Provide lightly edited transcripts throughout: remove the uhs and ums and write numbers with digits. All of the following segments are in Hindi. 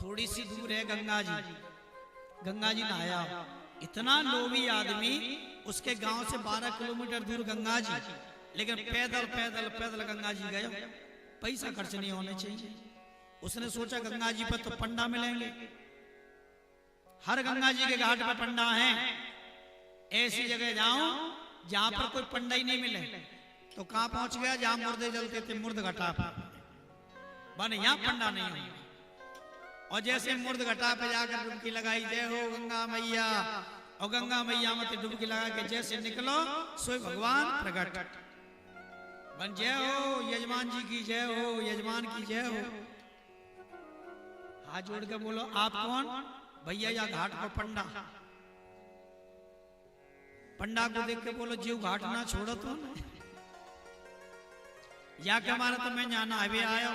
थोड़ी सी दूर है गंगा जी। गंगा जी नहाया, इतना लोभी आदमी, उसके गांव से 12 किलोमीटर दूर गंगा जी, लेकिन पैदल पैदल पैदल गंगा जी गए, पैसा खर्च नहीं होने चाहिए। उसने सोचा गंगा जी पर तो पंडा मिलेंगे, हर गंगा जी के घाट पर पंडा हैं, ऐसी जगह जाऊं जहां पर कोई पंडा ही नहीं मिले। तो कहां पहुंच गया? जहां मुर्दे जलते थे, मुर्द घाटा पर बन, यहां पंडा नहीं हुआ। और जैसे मुर्द घाटा पे जाकर डुबकी लगाई, जय हो गंगा मैया, और गंगा मैया मत डुबकी लगा के जैसे निकलो, सोई भगवान प्रकट बन। जय हो यजमान जी की जय हो, यजमान की जय हो। हाथ जोड़ के बोलो, आप कौन? भैया या घाट को पंडा। पंडा को देख के बोलो, जीव घाट ना छोड़ो तो या के मारा तो मैं जाना अभी आया,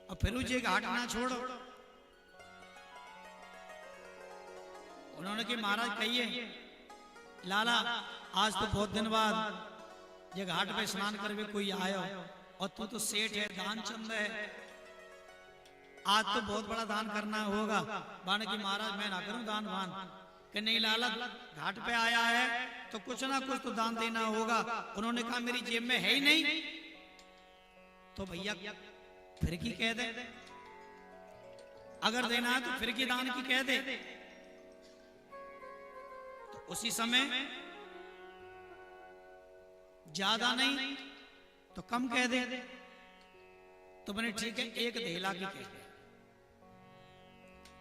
और फिर जी घाट ना छोड़ो। उन्होंने कि महाराज कहिए, लाला आज तो बहुत दिन बाद ये घाट पे स्नान करके कोई आयो, और तू तो सेठ है, दान चंद है, आज तो बहुत बड़ा दान करना होगा। बाण की महाराज मैं ना करूं दान वान, कि नहीं लाला घाट पे आया है तो कुछ ना कुछ तो दान देना होगा। उन्होंने कहा मेरी जेब में है ही नहीं। तो भैया फिर की कह दे, अगर देना है तो फिर की दान की कह दे। तो उसी समय ज्यादा नहीं तो कम कह दे। तो मैंने ठीक है, एक धेला की कह दे,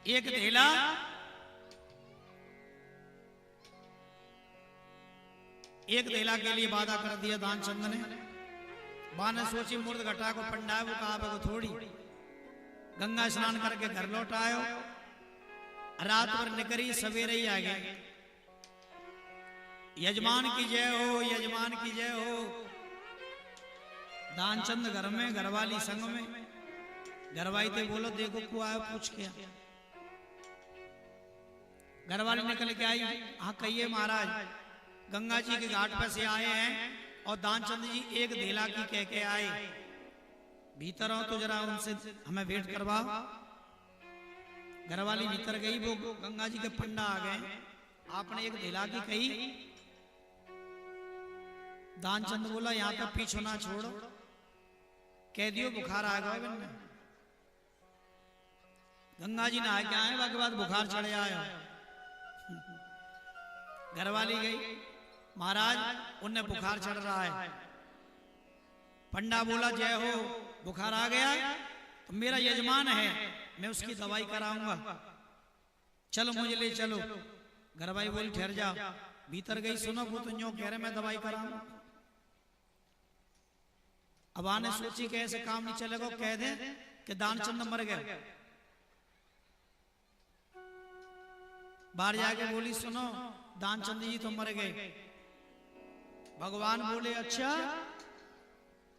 एक धेला। एक धेला के लिए वादा कर दिया दानचंद ने। बान ने सोची मुर्द घटा को पंडा है, वो कहा को थोड़ी। गंगा स्नान करके घर लौट आयो, रात भर निकरी, सवेरे ही आ गए। यजमान की जय हो, यजमान की जय हो। दानचंद घर में, घरवाली संग में। घरवाली थे बोलो, देखो को आयो पूछ के। घरवाली निकल के आई, हाँ कहिए महाराज, गंगा जी के घाट पर से आए हैं और दानचंद जी एक धेला की कह के आए। भीतर हो तो जरा उनसे हमें वेट करवाओ। घरवाली भीतर गई, वो गंगा जी के पंडा आ गए। आपने एक धेला की कही। दानचंद बोला, यहां तक पीछे ना छोड़ो, कह दियो बुखार आ गया। गंगा जी नहा के आए, बाकी बाद बुखार चढ़े आया। घरवाली गई, महाराज उन्हें बुखार चढ़ रहा है। पंडा बोला, जय हो, बुखार आ गया तो मेरा यजमान है, मैं उसकी दवाई कराऊंगा, चलो मुझे ले चलो। घरवाली बोली, ठहर जा। भीतर गई, सुनो वो तो यूं कह रहे मैं दवाई कराऊंगा। अब आने सोची कि ऐसे काम नहीं चलेगा, कह दे कि दानचंद मर गया। बाहर जाके बोली, सुनो दानचंद जी तो मर गए। भगवान बोले, अच्छा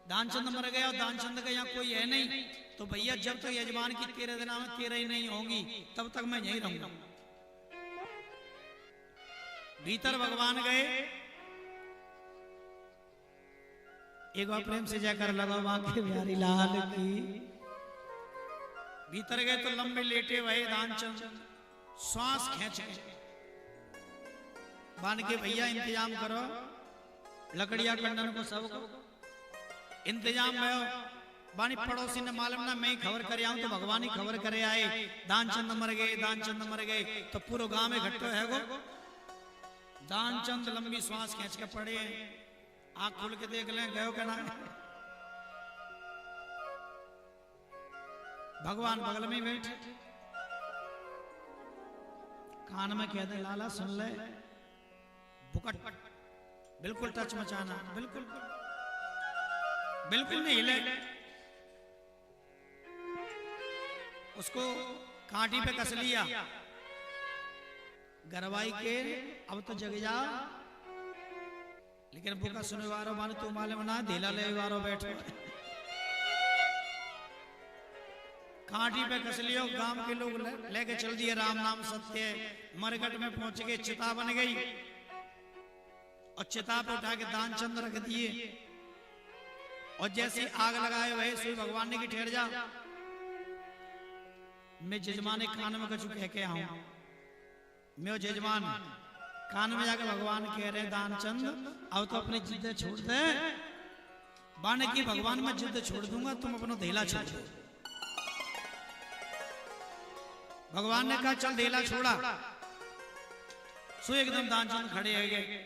दानचंद मर गया और दानचंद का यहाँ कोई है नहीं, तो भैया जब तक यजमान की 13 दिन में 13 ही नहीं होंगी तब तक मैं यहीं रहूंगा। भीतर भगवान गए, एक बार प्रेम से जाकर लगा बांके बिहारी लाल की। भीतर गए तो लंबे लेटे हुए दानचंद श्वास खींच के। बांध के भैया इंतजाम करो, लकड़िया कंडन को सब इंतजाम में। बानी पड़ोसी ने मालूम ना मैं खबर करे आऊं तो भगवान ही खबर करे आए, दानचंद मर गए, दानचंद मर गए। तो पूरा गांव में इकट्ठो है गो। दानचंद लंबी श्वास खींच के पड़े, आंख खोल के देख लें गयो क्या ना। भगवान बगल में बैठे, कान में कह दे, लाला सुन ले, बुकट बिल्कुल टच मचाना, बिल्कुल बिल्कुल नहीं हिले। उसको कांटी पे कस लिया। गरवाई के अब तो जग जा, लेकिन बुका सुने वारो मानो तू माले मना धेला ले वारो बैठो। कांटी पे कस लियो। गांव के लोग लेके चल दिए, राम नाम सत्य। मरघट में पहुंच गए, चिता बन गई और चिता पे उठा के दानचंद रख दिए। और जैसे आग लगाए वही सुई भगवान ने की ठहर जा। मैं जजमान कान में कछु कह के आऊं। मैं जजमान कान में जाकर भगवान कह रहे दानचंद अब तो अपनी जिद छोड़ दे। बाने की भगवान मैं जिद छोड़ दूंगा, तुम अपना धेला छोड़ दो। भगवान ने कहा चल धेला छोड़ा। सो एकदम दानचंद खड़े हो गए।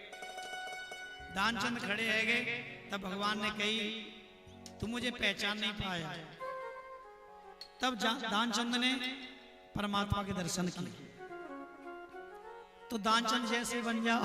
दानचंद खड़े हो गए तब भगवान ने कही तू मुझे पहचान नहीं पाया। तब दानचंद ने परमात्मा के दर्शन किए। तो दानचंद जैसे बन जाओ